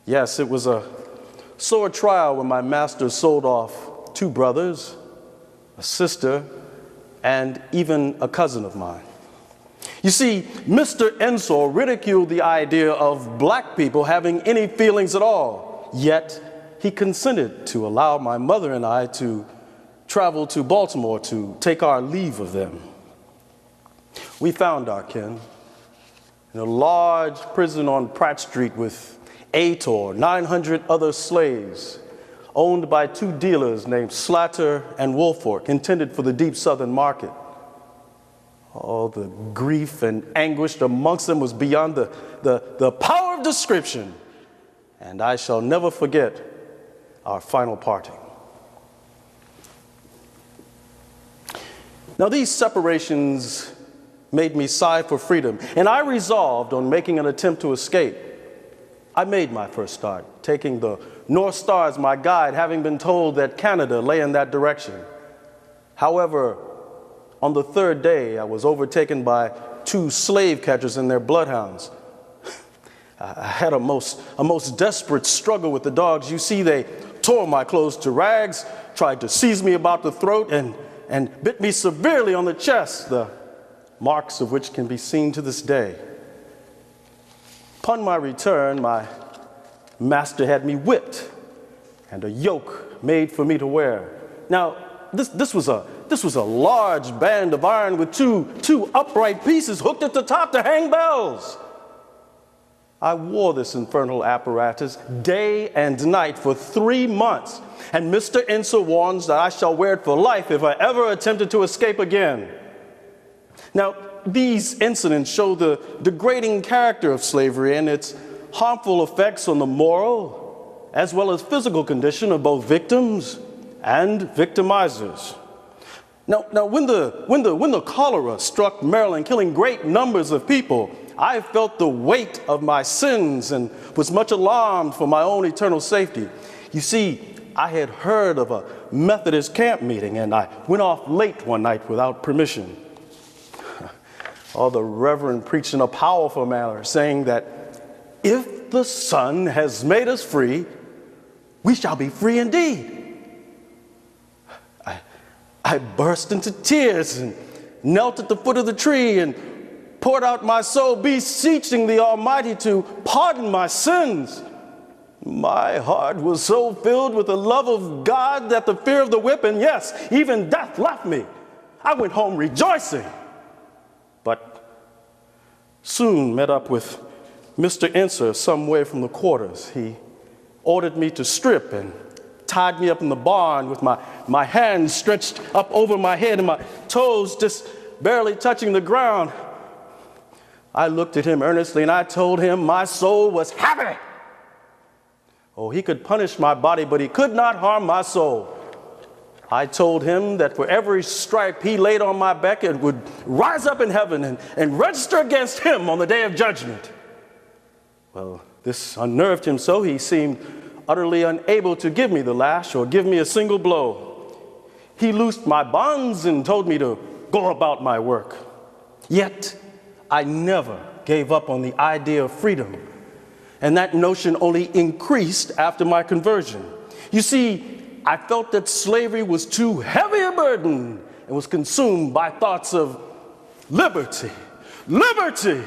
Yes, it was a sore trial when my master sold off 2 brothers, a sister, and even a cousin of mine. You see, Mr. Ensor ridiculed the idea of black people having any feelings at all, yet he consented to allow my mother and I to travel to Baltimore to take our leave of them. We found our kin in a large prison on Pratt Street with 8 or 900 other slaves owned by 2 dealers named Slatter and Woolfolk, intended for the deep southern market. All the grief and anguish amongst them was beyond the power of description, and I shall never forget our final parting. Now, these separations made me sigh for freedom, and I resolved on making an attempt to escape. I made my first start, taking the North Star as my guide, having been told that Canada lay in that direction. However, on the 3rd day, I was overtaken by 2 slave catchers and their bloodhounds. I had a most desperate struggle with the dogs. You see, they tore my clothes to rags, tried to seize me about the throat, and bit me severely on the chest, the marks of which can be seen to this day. Upon my return, my master had me whipped and a yoke made for me to wear. Now, this was a large band of iron with two upright pieces hooked at the top to hang bells. I wore this infernal apparatus day and night for 3 months, and Mr. Ensor warns that I shall wear it for life if I ever attempted to escape again. Now, these incidents show the degrading character of slavery and its harmful effects on the moral as well as physical condition of both victims and victimizers. Now, when the cholera struck Maryland, killing great numbers of people, I felt the weight of my sins and was much alarmed for my own eternal safety. You see, I had heard of a Methodist camp meeting, and I went off late one night without permission. The reverend preached in a powerful manner, saying that if the Son has made us free, we shall be free indeed. I burst into tears and knelt at the foot of the tree and poured out my soul, beseeching the Almighty to pardon my sins. My heart was so filled with the love of God that the fear of the whip, and yes, even death, left me. I went home rejoicing, but soon met up with Mr. Ensor some way from the quarters. He ordered me to strip and tied me up in the barn with my hands stretched up over my head and my toes just barely touching the ground. I looked at him earnestly and I told him my soul was happy. Oh, he could punish my body, but he could not harm my soul. I told him that for every stripe he laid on my back, it would rise up in heaven and register against him on the day of judgment. Well, this unnerved him so he seemed utterly unable to give me the lash or give me a single blow. He loosed my bonds and told me to go about my work. Yet, I never gave up on the idea of freedom, and that notion only increased after my conversion. You see, I felt that slavery was too heavy a burden and was consumed by thoughts of liberty, liberty,